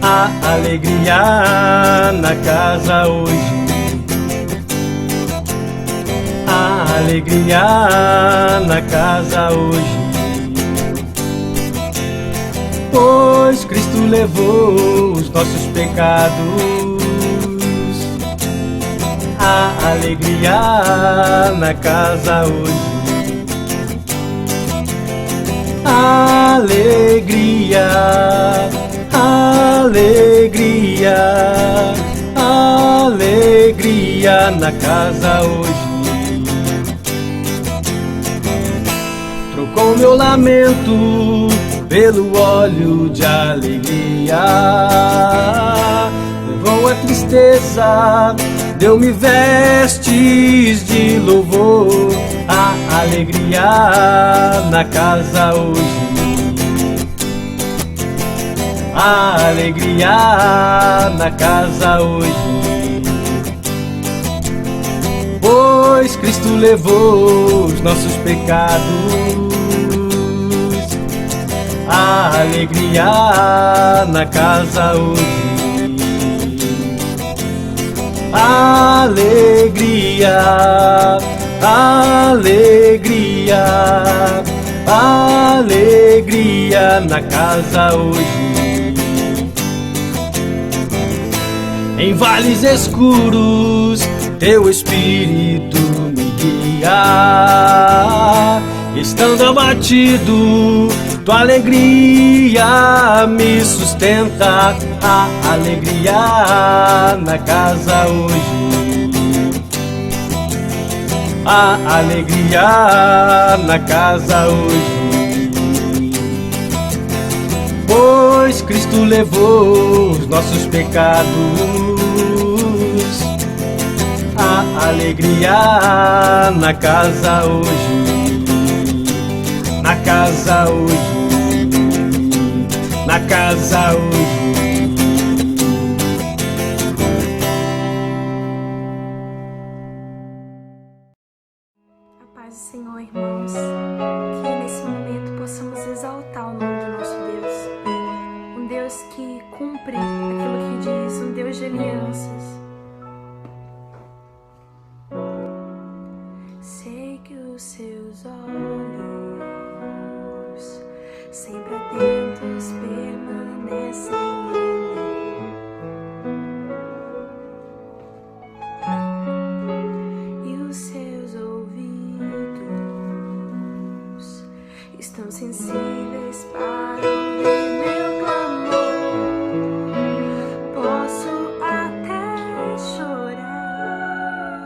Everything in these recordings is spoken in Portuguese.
A alegria na casa hoje. A alegria na casa hoje. Pois Cristo levou os nossos pecados. A alegria na casa hoje. Alegria, alegria, alegria na casa hoje. Trocou meu lamento pelo óleo de alegria. Levou a tristeza, deu-me vestes de louvor. A alegria na casa hoje. A alegria na casa hoje. Pois Cristo levou os nossos pecados. A alegria na casa hoje. Alegria, alegria, alegria na casa hoje. Em vales escuros, teu Espírito me guia. Estando abatido, tua alegria me sustenta. A alegria na casa hoje. A alegria na casa hoje. Pois Cristo levou os nossos pecados. A alegria na casa hoje. Na casa hoje. Na casa hoje. A paz do Senhor, irmãos. Que nesse momento possamos exaltar o nome do nosso Deus. Um Deus que cumpre aquilo que diz, um Deus de alianças. Sei que os seus olhos, sempre atentos, permanecem em mim. E os seus ouvidos estão sensíveis para ouvir meu clamor. Posso até chorar,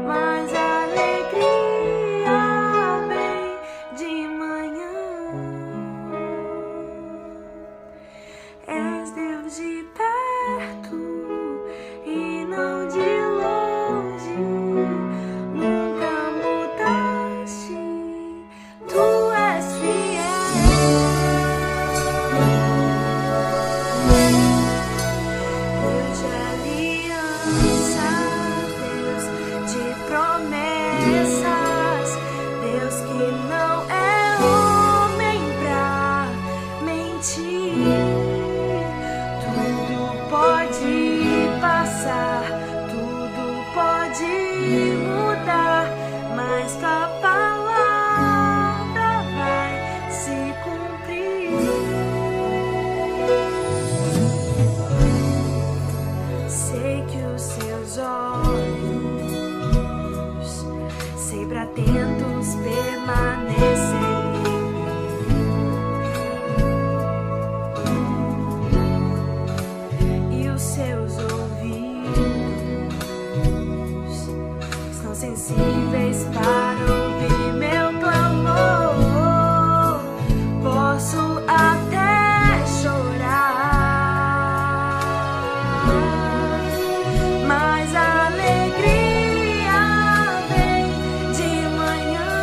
mas a alegria vem de manhã. És Deus de perto e não de longe. Nunca mudaste, tu és fiel. Deus de aliança, Deus de promessas, Deus que não é homem pra mentir. Tudo pode passar, tudo pode mudar, mas tua palavra vai se cumprir. Sei que os seus olhos, sempre atentos, permanecem em mim. E os seus ouvidos estão sensíveis para ouvir meu clamor. Posso até chorar, mas a alegria vem de manhã.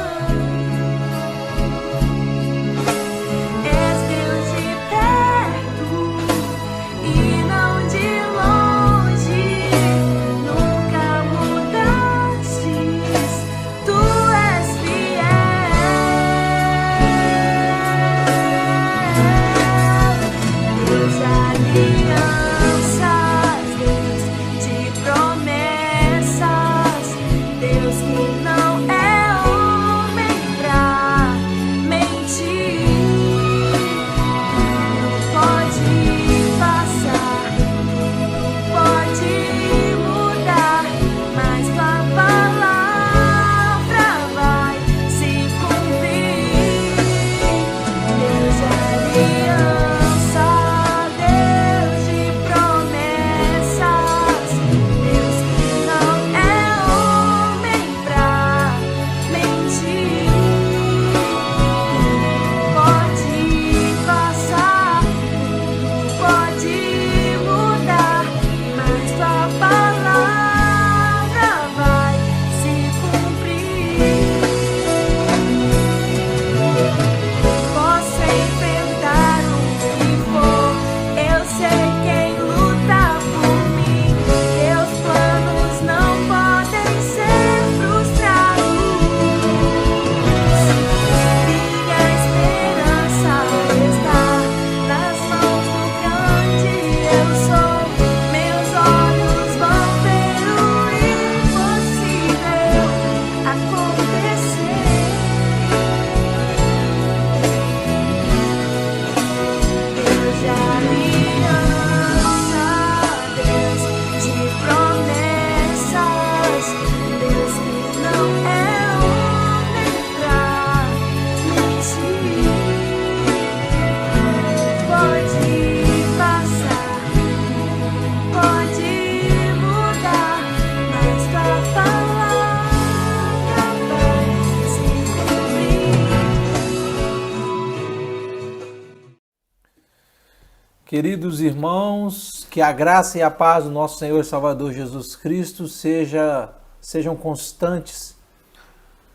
Queridos irmãos, que a graça e a paz do nosso Senhor e Salvador Jesus Cristo sejam constantes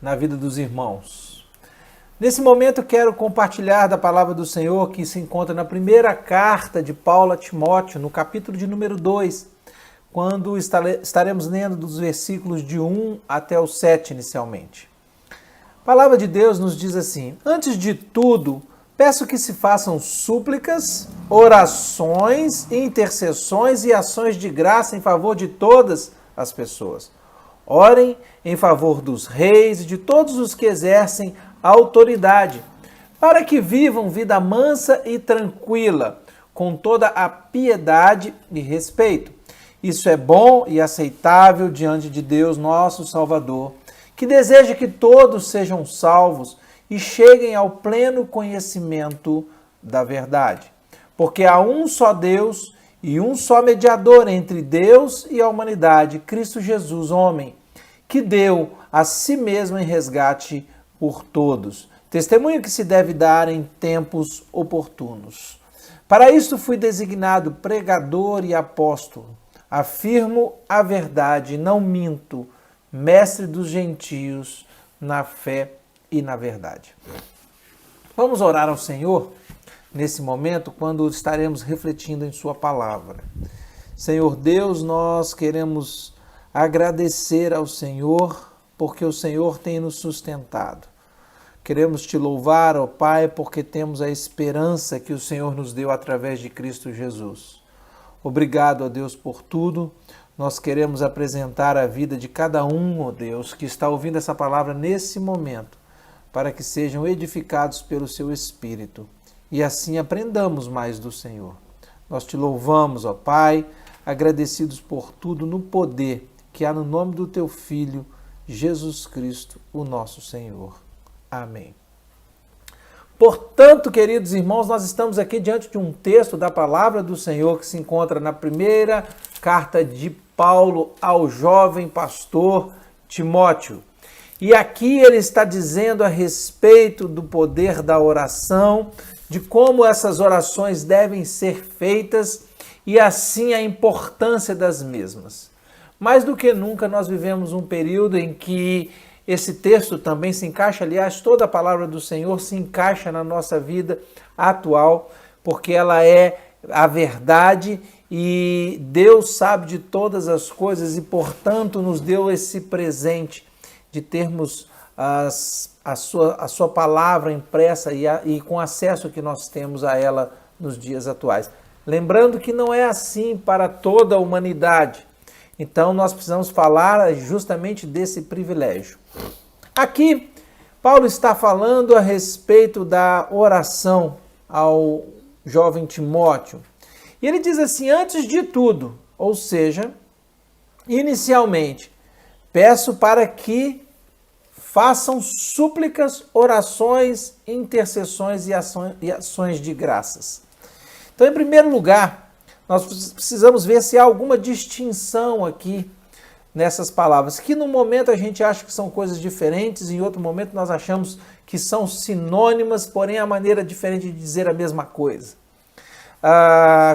na vida dos irmãos. Nesse momento eu quero compartilhar da palavra do Senhor que se encontra na primeira carta de Paulo a Timóteo, no capítulo de número 2, quando estaremos lendo dos versículos de 1 até o 7 inicialmente. A palavra de Deus nos diz assim: antes de tudo, peço que se façam súplicas, orações, intercessões e ações de graça em favor de todas as pessoas. Orem em favor dos reis e de todos os que exercem a autoridade, para que vivam vida mansa e tranquila, com toda a piedade e respeito. Isso é bom e aceitável diante de Deus, nosso Salvador, que deseja que todos sejam salvos e cheguem ao pleno conhecimento da verdade. Porque há um só Deus e um só mediador entre Deus e a humanidade, Cristo Jesus, homem, que deu a si mesmo em resgate por todos. Testemunho que se deve dar em tempos oportunos. Para isso fui designado pregador e apóstolo. Afirmo a verdade, não minto, mestre dos gentios na fé e na verdade. Vamos orar ao Senhor nesse momento, quando estaremos refletindo em sua palavra. Senhor Deus, nós queremos agradecer ao Senhor, porque o Senhor tem nos sustentado. Queremos te louvar, ó Pai, porque temos a esperança que o Senhor nos deu através de Cristo Jesus. Obrigado, ó Deus, por tudo. Nós queremos apresentar a vida de cada um, ó Deus, que está ouvindo essa palavra nesse momento, para que sejam edificados pelo seu Espírito e assim aprendamos mais do Senhor. Nós te louvamos, ó Pai, agradecidos por tudo no poder que há no nome do teu Filho, Jesus Cristo, o nosso Senhor. Amém. Portanto, queridos irmãos, nós estamos aqui diante de um texto da palavra do Senhor que se encontra na primeira carta de Paulo ao jovem pastor Timóteo. E aqui ele está dizendo a respeito do poder da oração, de como essas orações devem ser feitas e assim a importância das mesmas. Mais do que nunca nós vivemos um período em que esse texto também se encaixa, aliás, toda a palavra do Senhor se encaixa na nossa vida atual, porque ela é a verdade e Deus sabe de todas as coisas e, portanto, nos deu esse presente de termos a sua palavra impressa e com acesso que nós temos a ela nos dias atuais. Lembrando que não é assim para toda a humanidade. Então, nós precisamos falar justamente desse privilégio. Aqui, Paulo está falando a respeito da oração ao jovem Timóteo. E ele diz assim, antes de tudo, ou seja, inicialmente, peço para que façam súplicas, orações, intercessões e ações de graças. Então, em primeiro lugar, nós precisamos ver se há alguma distinção aqui nessas palavras, que no momento a gente acha que são coisas diferentes, em outro momento nós achamos que são sinônimas, porém a maneira diferente de dizer a mesma coisa.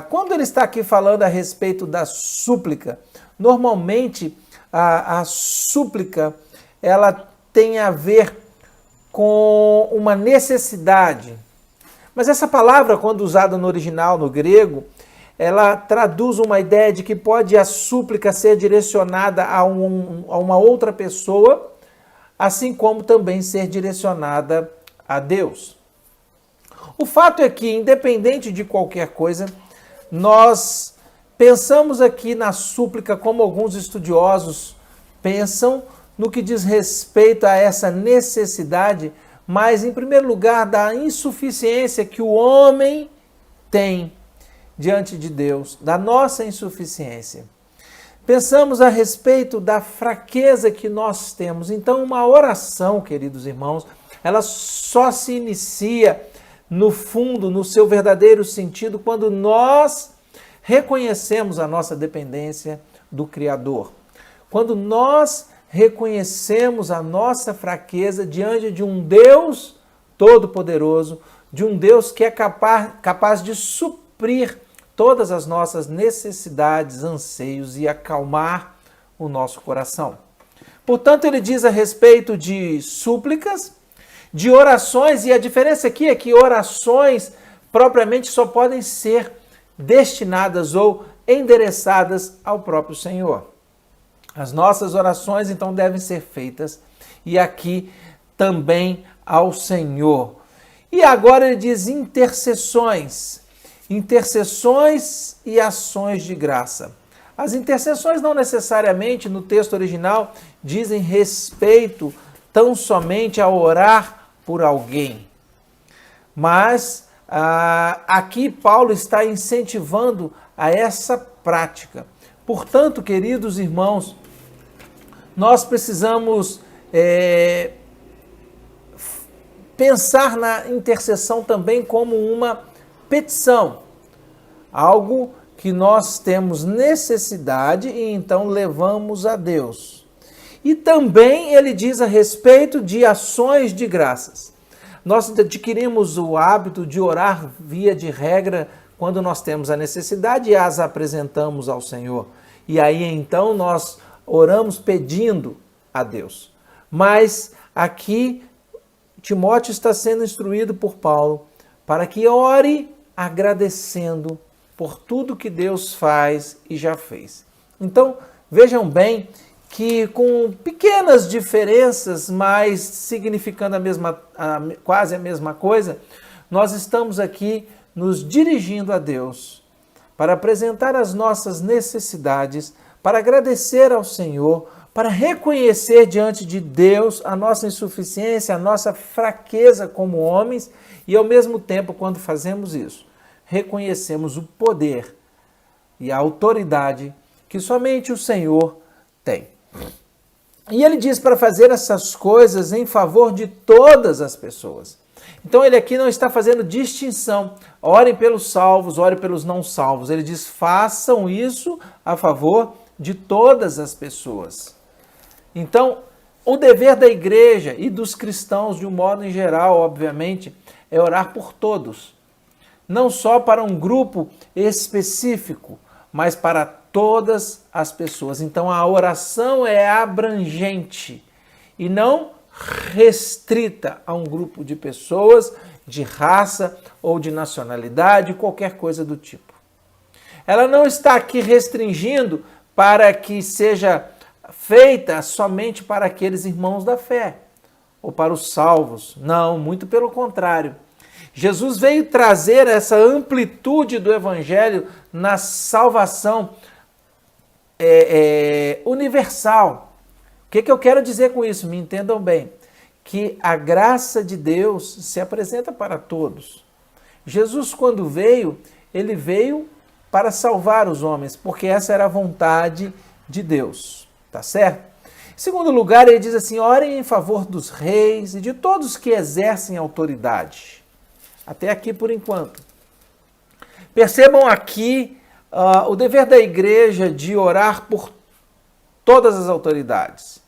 Quando ele está aqui falando a respeito da súplica, normalmente a súplica ela tem a ver com uma necessidade. Mas essa palavra, quando usada no original, no grego, ela traduz uma ideia de que pode a súplica ser direcionada a uma outra pessoa, assim como também ser direcionada a Deus. O fato é que, independente de qualquer coisa, nós pensamos aqui na súplica como alguns estudiosos pensam no que diz respeito a essa necessidade, mas, em primeiro lugar, da insuficiência que o homem tem diante de Deus, da nossa insuficiência. Pensamos a respeito da fraqueza que nós temos. Então, uma oração, queridos irmãos, ela só se inicia no fundo, no seu verdadeiro sentido, quando nós reconhecemos a nossa dependência do Criador. Quando nós reconhecemos a nossa fraqueza diante de um Deus todo-poderoso, de um Deus que é capaz de suprir todas as nossas necessidades, anseios e acalmar o nosso coração. Portanto, ele diz a respeito de súplicas, de orações, e a diferença aqui é que orações propriamente só podem ser destinadas ou endereçadas ao próprio Senhor. As nossas orações, então, devem ser feitas, e aqui também ao Senhor. E agora ele diz intercessões e ações de graça. As intercessões não necessariamente, no texto original, dizem respeito tão somente a orar por alguém. Mas aqui Paulo está incentivando a essa prática. Portanto, queridos irmãos, nós precisamos pensar na intercessão também como uma petição, algo que nós temos necessidade e então levamos a Deus. E também ele diz a respeito de ações de graças. Nós adquirimos o hábito de orar via de regra quando nós temos a necessidade e as apresentamos ao Senhor. E aí então nós oramos pedindo a Deus. Mas aqui Timóteo está sendo instruído por Paulo para que ore agradecendo por tudo que Deus faz e já fez. Então, vejam bem que com pequenas diferenças, mas significando quase a mesma coisa, nós estamos aqui nos dirigindo a Deus para apresentar as nossas necessidades, para agradecer ao Senhor, para reconhecer diante de Deus a nossa insuficiência, a nossa fraqueza como homens, e ao mesmo tempo, quando fazemos isso, reconhecemos o poder e a autoridade que somente o Senhor tem. E ele diz para fazer essas coisas em favor de todas as pessoas. Então ele aqui não está fazendo distinção. Orem pelos salvos, orem pelos não salvos. Ele diz, façam isso a favor de todas as pessoas. Então, o dever da igreja e dos cristãos, de um modo em geral, obviamente, é orar por todos. Não só para um grupo específico, mas para todas as pessoas. Então a oração é abrangente e não restrita a um grupo de pessoas, de raça ou de nacionalidade, qualquer coisa do tipo. Ela não está aqui restringindo para que seja feita somente para aqueles irmãos da fé ou para os salvos. Não, muito pelo contrário. Jesus veio trazer essa amplitude do evangelho na salvação universal. O que eu quero dizer com isso? Me entendam bem. Que a graça de Deus se apresenta para todos. Jesus, quando veio, ele veio para salvar os homens, porque essa era a vontade de Deus. Tá certo? Em segundo lugar, ele diz assim, orem em favor dos reis e de todos que exercem autoridade. Até aqui por enquanto. Percebam aqui o dever da igreja de orar por todas as autoridades.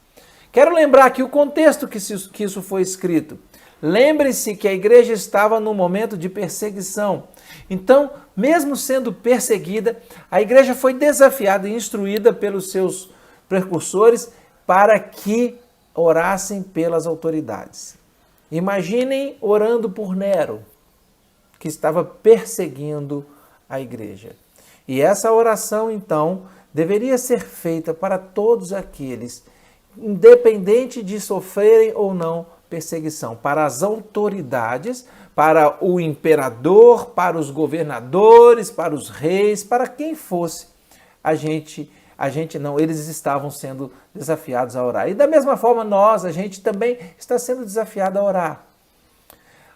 Quero lembrar aqui o contexto que isso foi escrito. Lembre-se que a igreja estava num momento de perseguição. Então, mesmo sendo perseguida, a igreja foi desafiada e instruída pelos seus precursores para que orassem pelas autoridades. Imaginem orando por Nero, que estava perseguindo a igreja. E essa oração, então, deveria ser feita para todos aqueles, independente de sofrerem ou não perseguição, para as autoridades, para o imperador, para os governadores, para os reis, para quem fosse. A gente não, eles estavam sendo desafiados a orar. E da mesma forma a gente também está sendo desafiado a orar.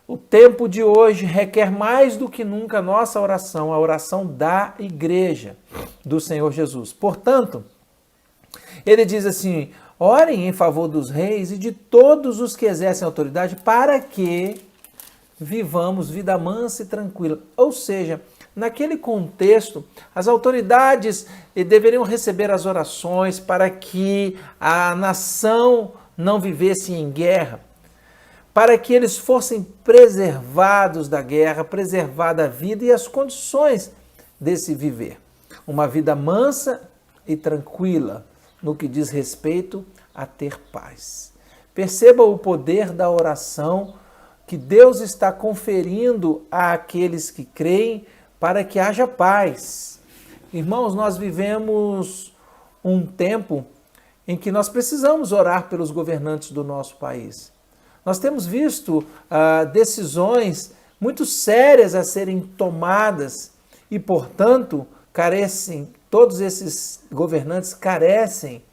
O tempo de hoje requer mais do que nunca a nossa oração, a oração da igreja do Senhor Jesus. Portanto, ele diz assim, orem em favor dos reis e de todos os que exercem autoridade para que vivamos vida mansa e tranquila. Ou seja, naquele contexto, as autoridades deveriam receber as orações para que a nação não vivesse em guerra, para que eles fossem preservados da guerra, preservada a vida e as condições desse viver. Uma vida mansa e tranquila no que diz respeito a ter paz. Perceba o poder da oração que Deus está conferindo àqueles que creem para que haja paz. Irmãos, nós vivemos um tempo em que nós precisamos orar pelos governantes do nosso país. Nós temos visto decisões muito sérias a serem tomadas e, portanto, todos esses governantes carecem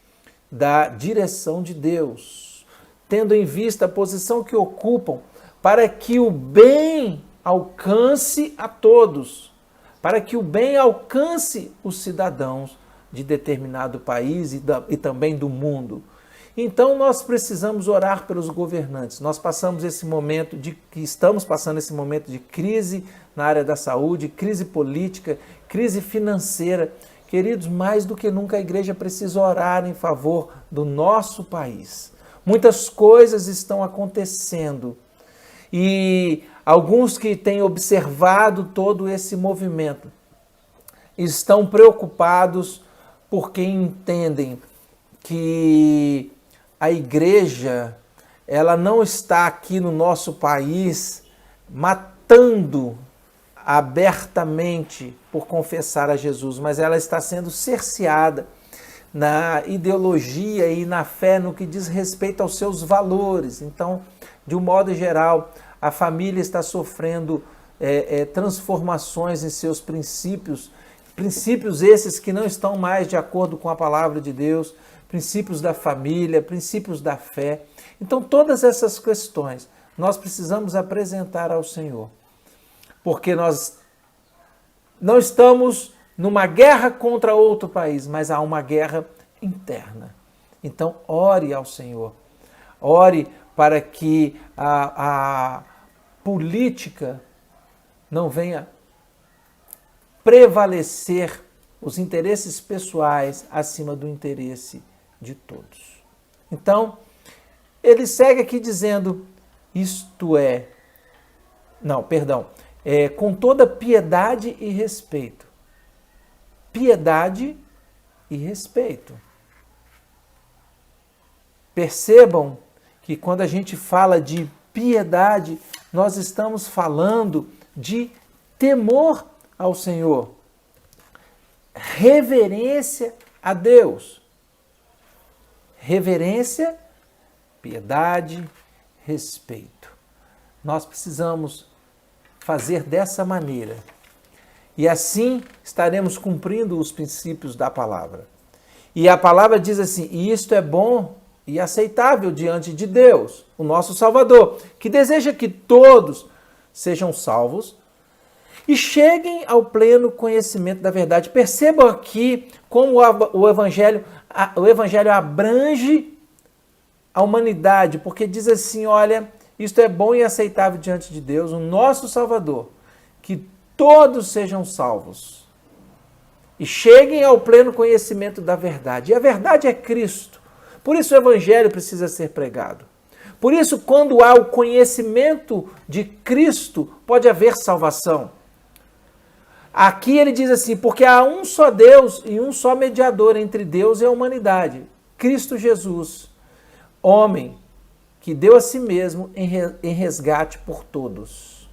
da direção de Deus, tendo em vista a posição que ocupam para que o bem alcance a todos, para que o bem alcance os cidadãos de determinado país e também do mundo. Então nós precisamos orar pelos governantes. Nós estamos passando esse momento de crise na área da saúde, crise política, crise financeira. Queridos, mais do que nunca a igreja precisa orar em favor do nosso país. Muitas coisas estão acontecendo e alguns que têm observado todo esse movimento estão preocupados porque entendem que a igreja, ela não está aqui no nosso país matando abertamente por confessar a Jesus, mas ela está sendo cerceada na ideologia e na fé no que diz respeito aos seus valores. Então, de um modo geral, a família está sofrendo transformações em seus princípios esses que não estão mais de acordo com a palavra de Deus, princípios da família, princípios da fé. Então, todas essas questões nós precisamos apresentar ao Senhor, porque nós não estamos numa guerra contra outro país, mas há uma guerra interna. Então, ore ao Senhor, ore para que a política não venha prevalecer os interesses pessoais acima do interesse de todos. Então, ele segue aqui dizendo, com toda piedade e respeito. Piedade e respeito. Percebam que quando a gente fala de piedade, nós estamos falando de temor ao Senhor, reverência a Deus. Reverência, piedade, respeito. Nós precisamos fazer dessa maneira. E assim estaremos cumprindo os princípios da palavra. E a palavra diz assim, e isto é bom e aceitável diante de Deus, o nosso Salvador, que deseja que todos sejam salvos e cheguem ao pleno conhecimento da verdade. Percebam aqui como o Evangelho abrange a humanidade, porque diz assim, olha, isto é bom e aceitável diante de Deus, o nosso Salvador, que todos sejam salvos e cheguem ao pleno conhecimento da verdade. E a verdade é Cristo. Por isso o Evangelho precisa ser pregado. Por isso, quando há o conhecimento de Cristo, pode haver salvação. Aqui ele diz assim, porque há um só Deus e um só mediador entre Deus e a humanidade, Cristo Jesus, homem, que deu a si mesmo em resgate por todos.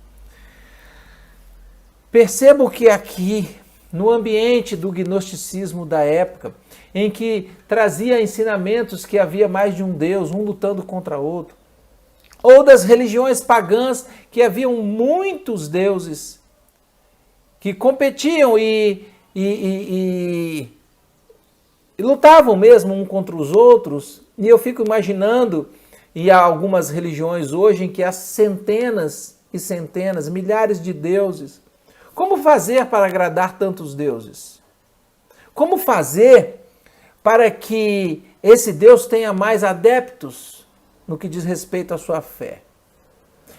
Percebo que aqui, no ambiente do gnosticismo da época, em que trazia ensinamentos que havia mais de um Deus, um lutando contra outro, ou das religiões pagãs, que haviam muitos deuses, que competiam e lutavam mesmo um contra os outros, e eu fico imaginando, e há algumas religiões hoje em que há centenas e centenas, milhares de deuses. Como fazer para agradar tantos deuses? Como fazer para que esse Deus tenha mais adeptos no que diz respeito à sua fé?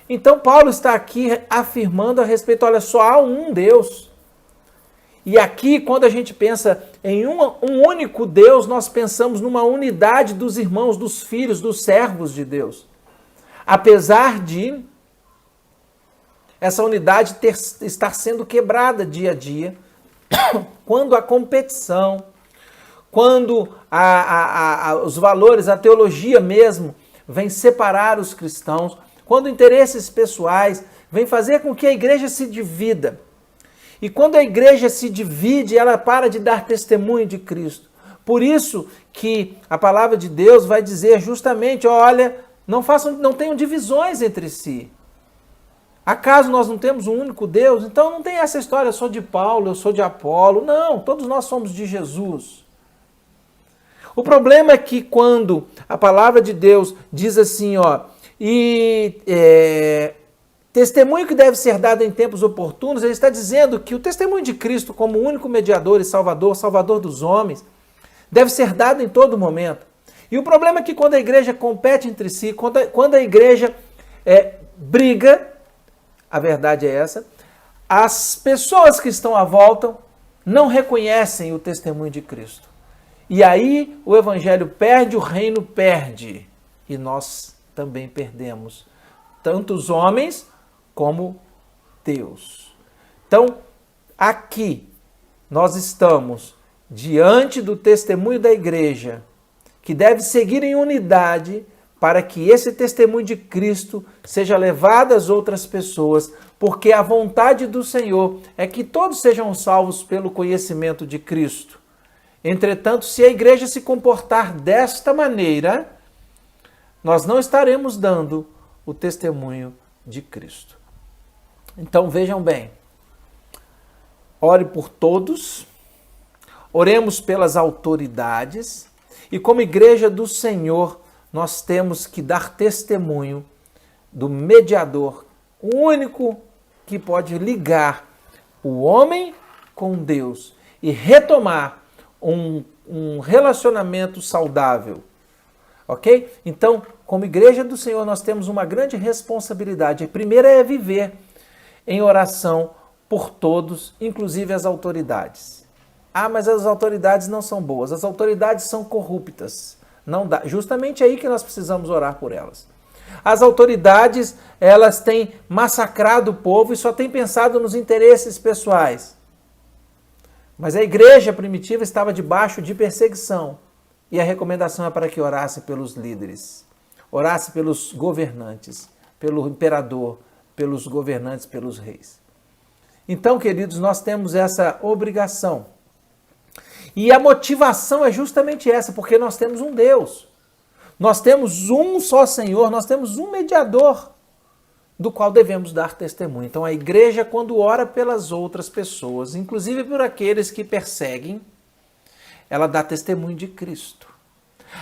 Então Paulo está aqui afirmando a respeito, olha, só há um Deus. E aqui, quando a gente pensa em um único Deus, nós pensamos numa unidade dos irmãos, dos filhos, dos servos de Deus. Apesar de essa unidade estar sendo quebrada dia a dia quando a competição, quando os valores, a teologia mesmo, vem separar os cristãos, quando interesses pessoais vêm fazer com que a igreja se divida. E quando a igreja se divide, ela para de dar testemunho de Cristo. Por isso que a palavra de Deus vai dizer justamente, olha, não tenham divisões entre si. Acaso nós não temos um único Deus? Então não tem essa história, eu sou de Paulo, eu sou de Apolo. Não, todos nós somos de Jesus. O problema é que quando a palavra de Deus diz assim, testemunho que deve ser dado em tempos oportunos, ele está dizendo que o testemunho de Cristo como único mediador e salvador dos homens, deve ser dado em todo momento. E o problema é que quando a igreja compete entre si, quando a igreja briga, a verdade é essa, as pessoas que estão à volta não reconhecem o testemunho de Cristo. E aí o evangelho perde, o reino perde. E nós também perdemos, tanto os homens como Deus. Então, aqui nós estamos diante do testemunho da igreja, que deve seguir em unidade para que esse testemunho de Cristo seja levado às outras pessoas, porque a vontade do Senhor é que todos sejam salvos pelo conhecimento de Cristo. Entretanto, se a igreja se comportar desta maneira, nós não estaremos dando o testemunho de Cristo. Então vejam bem, ore por todos, oremos pelas autoridades e como igreja do Senhor, nós temos que dar testemunho do mediador, o único que pode ligar o homem com Deus e retomar um relacionamento saudável. Ok? Então, como igreja do Senhor, nós temos uma grande responsabilidade. A primeira é viver em oração por todos, inclusive as autoridades. Ah, mas as autoridades não são boas. As autoridades são corruptas. Não dá. Justamente aí que nós precisamos orar por elas. As autoridades, elas têm massacrado o povo e só têm pensado nos interesses pessoais. Mas a igreja primitiva estava debaixo de perseguição. E a recomendação é para que orasse pelos líderes, orasse pelos governantes, pelo imperador, pelos governantes, pelos reis. Então, queridos, nós temos essa obrigação. E a motivação é justamente essa, porque nós temos um Deus. Nós temos um só Senhor, nós temos um mediador do qual devemos dar testemunho. Então a igreja, quando ora pelas outras pessoas, inclusive por aqueles que perseguem, ela dá testemunho de Cristo.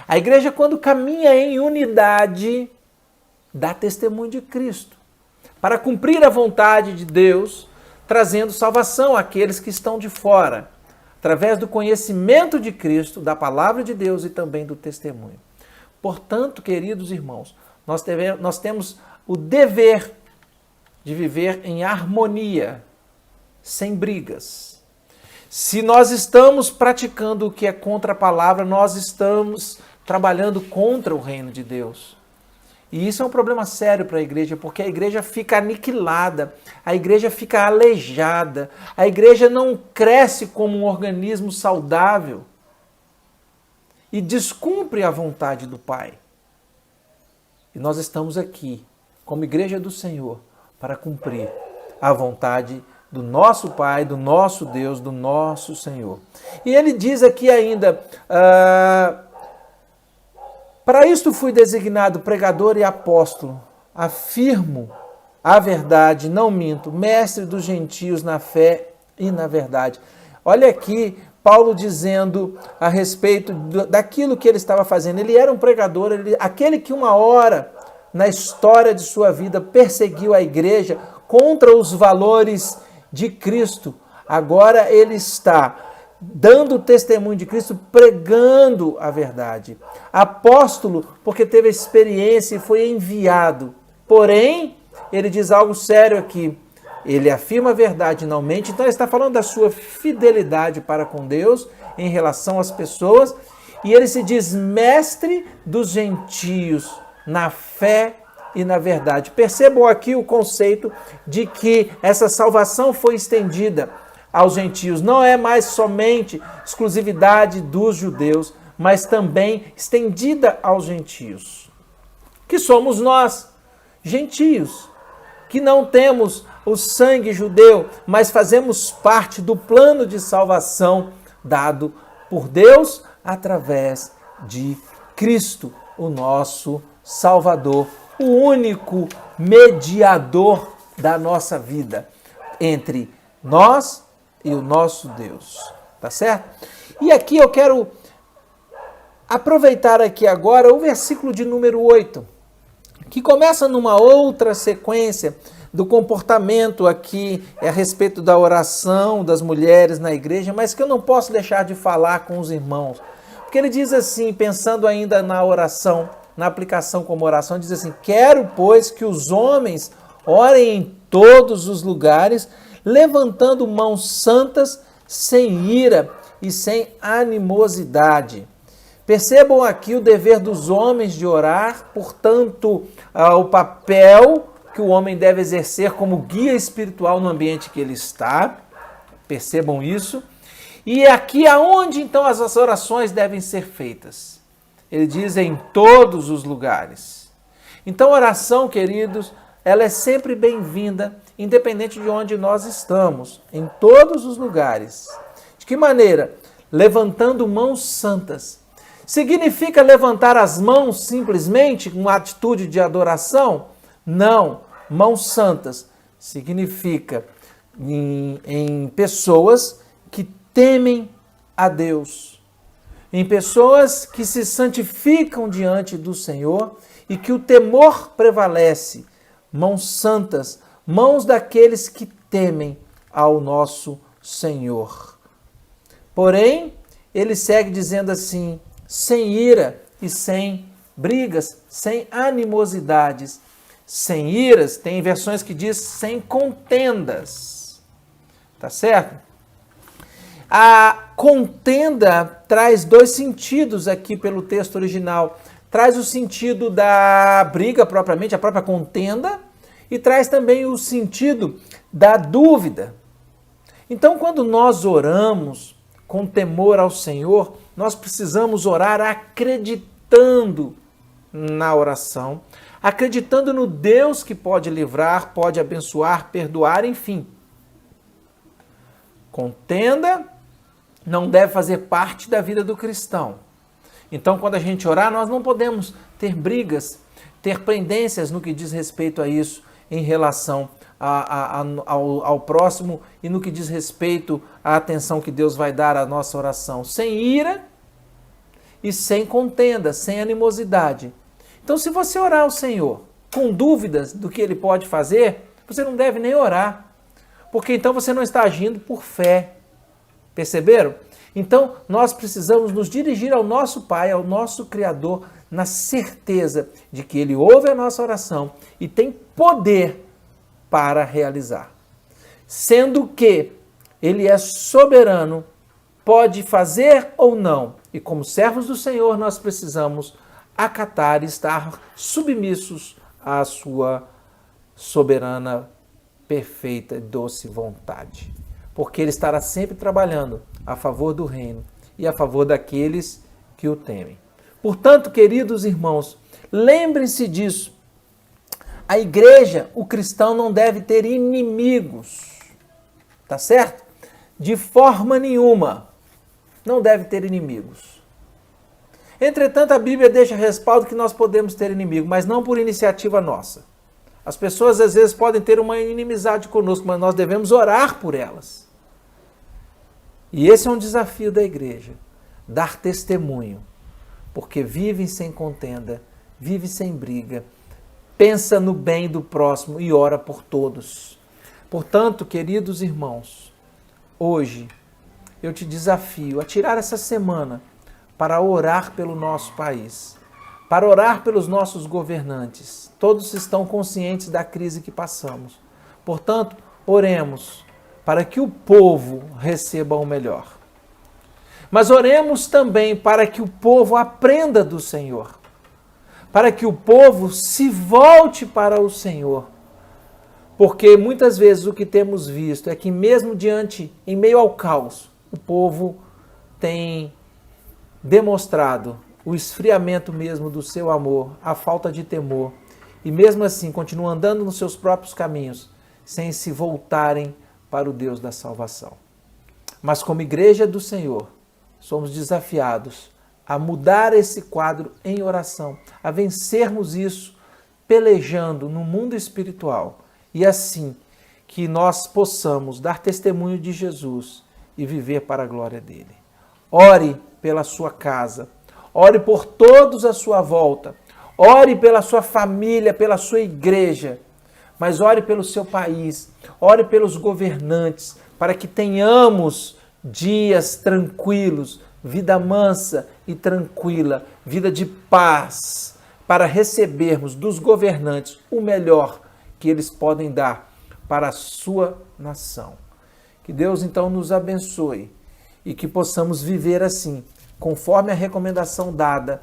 A igreja, quando caminha em unidade, dá testemunho de Cristo, para cumprir a vontade de Deus, trazendo salvação àqueles que estão de fora, através do conhecimento de Cristo, da palavra de Deus e também do testemunho. Portanto, queridos irmãos, nós temos o dever de viver em harmonia, sem brigas. Se nós estamos praticando o que é contra a palavra, nós estamos trabalhando contra o reino de Deus. E isso é um problema sério para a igreja, porque a igreja fica aniquilada, a igreja fica aleijada, a igreja não cresce como um organismo saudável e descumpre a vontade do Pai. E nós estamos aqui, como igreja do Senhor, para cumprir a vontade do nosso Pai, do nosso Deus, do nosso Senhor. E ele diz aqui ainda, para isto fui designado pregador e apóstolo, afirmo a verdade, não minto, mestre dos gentios na fé e na verdade. Olha aqui Paulo dizendo a respeito daquilo que ele estava fazendo. Ele era um pregador, aquele que uma hora na história de sua vida perseguiu a igreja contra os valores de Cristo. Agora ele está dando testemunho de Cristo, pregando a verdade. Apóstolo, porque teve experiência e foi enviado. Porém, ele diz algo sério aqui. Ele afirma a verdade, não mente. Então ele está falando da sua fidelidade para com Deus em relação às pessoas. E ele se diz mestre dos gentios na fé e na verdade. Percebam aqui o conceito de que essa salvação foi estendida aos gentios. Não é mais somente exclusividade dos judeus, mas também estendida aos gentios. Que somos nós, gentios, que não temos o sangue judeu, mas fazemos parte do plano de salvação dado por Deus através de Cristo, o nosso Salvador, o único mediador da nossa vida entre nós e o nosso Deus, tá certo? E aqui eu quero aproveitar aqui agora o versículo de número 8, que começa numa outra sequência do comportamento aqui a respeito da oração das mulheres na igreja, mas que eu não posso deixar de falar com os irmãos. Porque ele diz assim, pensando ainda na oração, na aplicação como oração, diz assim: quero, pois, que os homens orem em todos os lugares, levantando mãos santas, sem ira e sem animosidade. Percebam aqui o dever dos homens de orar, portanto, o papel que o homem deve exercer como guia espiritual no ambiente que ele está. Percebam isso. E aqui aonde então as orações devem ser feitas? Ele diz em todos os lugares. Então, oração, queridos, ela é sempre bem-vinda, independente de onde nós estamos, em todos os lugares. De que maneira? Levantando mãos santas. Significa levantar as mãos simplesmente com uma atitude de adoração? Não. Mãos santas significa em pessoas que temem a Deus, em pessoas que se santificam diante do Senhor e que o temor prevalece. Mãos santas, mãos daqueles que temem ao nosso Senhor. Porém, ele segue dizendo assim: sem ira e sem brigas, sem animosidades. Sem iras, tem versões que diz sem contendas. Tá certo? A contenda traz dois sentidos aqui pelo texto original. Traz o sentido da briga propriamente, a própria contenda, e traz também o sentido da dúvida. Então, quando nós oramos com temor ao Senhor, nós precisamos orar acreditando na oração, acreditando no Deus que pode livrar, pode abençoar, perdoar, enfim. Contenda não deve fazer parte da vida do cristão. Então, quando a gente orar, nós não podemos ter brigas, ter pendências no que diz respeito a isso, em relação ao próximo e no que diz respeito à atenção que Deus vai dar à nossa oração. Sem ira e sem contenda, sem animosidade. Então, se você orar ao Senhor com dúvidas do que Ele pode fazer, você não deve nem orar, porque então você não está agindo por fé. Perceberam? Então, nós precisamos nos dirigir ao nosso Pai, ao nosso Criador, na certeza de que Ele ouve a nossa oração e tem poder para realizar. Sendo que Ele é soberano, pode fazer ou não. E como servos do Senhor, nós precisamos acatar e estar submissos à sua soberana, perfeita e doce vontade. Porque Ele estará sempre trabalhando a favor do reino e a favor daqueles que o temem. Portanto, queridos irmãos, lembrem-se disso. A igreja, o cristão não deve ter inimigos, tá certo? De forma nenhuma, não deve ter inimigos. Entretanto, a Bíblia deixa respaldo que nós podemos ter inimigo, mas não por iniciativa nossa. As pessoas às vezes podem ter uma inimizade conosco, mas nós devemos orar por elas. E esse é um desafio da igreja, dar testemunho, porque vive sem contenda, vive sem briga, pensa no bem do próximo e ora por todos. Portanto, queridos irmãos, hoje eu te desafio a tirar essa semana para orar pelo nosso país, para orar pelos nossos governantes. Todos estão conscientes da crise que passamos. Portanto, oremos para que o povo receba o melhor. Mas oremos também para que o povo aprenda do Senhor, para que o povo se volte para o Senhor. Porque muitas vezes o que temos visto é que mesmo em meio ao caos, o povo tem demonstrado o esfriamento mesmo do seu amor, a falta de temor, e mesmo assim continuam andando nos seus próprios caminhos, sem se voltarem para o Deus da salvação. Mas como igreja do Senhor, somos desafiados a mudar esse quadro em oração, a vencermos isso pelejando no mundo espiritual, e assim que nós possamos dar testemunho de Jesus e viver para a glória dele. Ore pela sua casa, ore por todos à sua volta, ore pela sua família, pela sua igreja, mas ore pelo seu país, ore pelos governantes, para que tenhamos dias tranquilos, vida mansa e tranquila, vida de paz, para recebermos dos governantes o melhor que eles podem dar para a sua nação. Que Deus então nos abençoe e que possamos viver assim, conforme a recomendação dada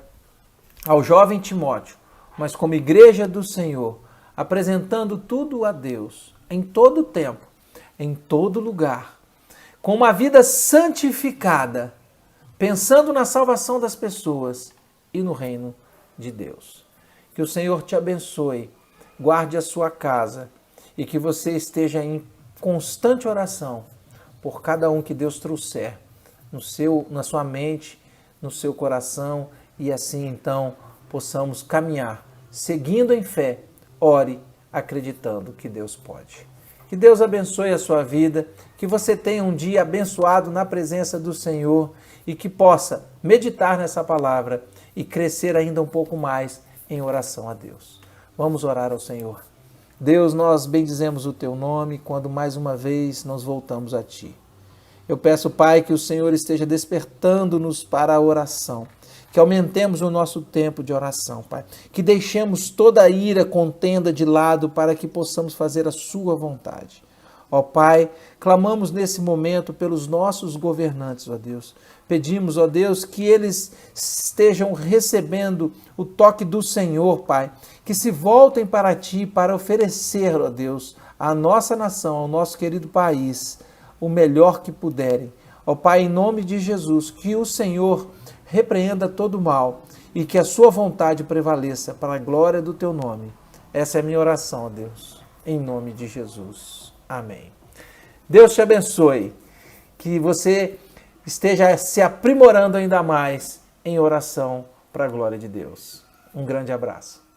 ao jovem Timóteo, mas como igreja do Senhor, apresentando tudo a Deus, em todo tempo, em todo lugar, com uma vida santificada, pensando na salvação das pessoas e no reino de Deus. Que o Senhor te abençoe, guarde a sua casa e que você esteja em constante oração por cada um que Deus trouxer na sua mente, no seu coração, e assim então possamos caminhar, seguindo em fé, ore acreditando que Deus pode. Que Deus abençoe a sua vida, que você tenha um dia abençoado na presença do Senhor e que possa meditar nessa palavra e crescer ainda um pouco mais em oração a Deus. Vamos orar ao Senhor. Deus, nós bendizemos o Teu nome quando mais uma vez nós voltamos a Ti. Eu peço, Pai, que o Senhor esteja despertando-nos para a oração, que aumentemos o nosso tempo de oração, Pai, que deixemos toda a ira, contenda de lado para que possamos fazer a Sua vontade. Ó Pai, clamamos nesse momento pelos nossos governantes, ó Deus. Pedimos, ó Deus, que eles estejam recebendo o toque do Senhor, Pai, que se voltem para Ti para oferecer, ó Deus, à nossa nação, ao nosso querido país, o melhor que puderem. Ó Pai, em nome de Jesus, que o Senhor repreenda todo o mal e que a Sua vontade prevaleça para a glória do Teu nome. Essa é a minha oração, ó Deus, em nome de Jesus. Amém. Deus te abençoe, que você esteja se aprimorando ainda mais em oração para a glória de Deus. Um grande abraço.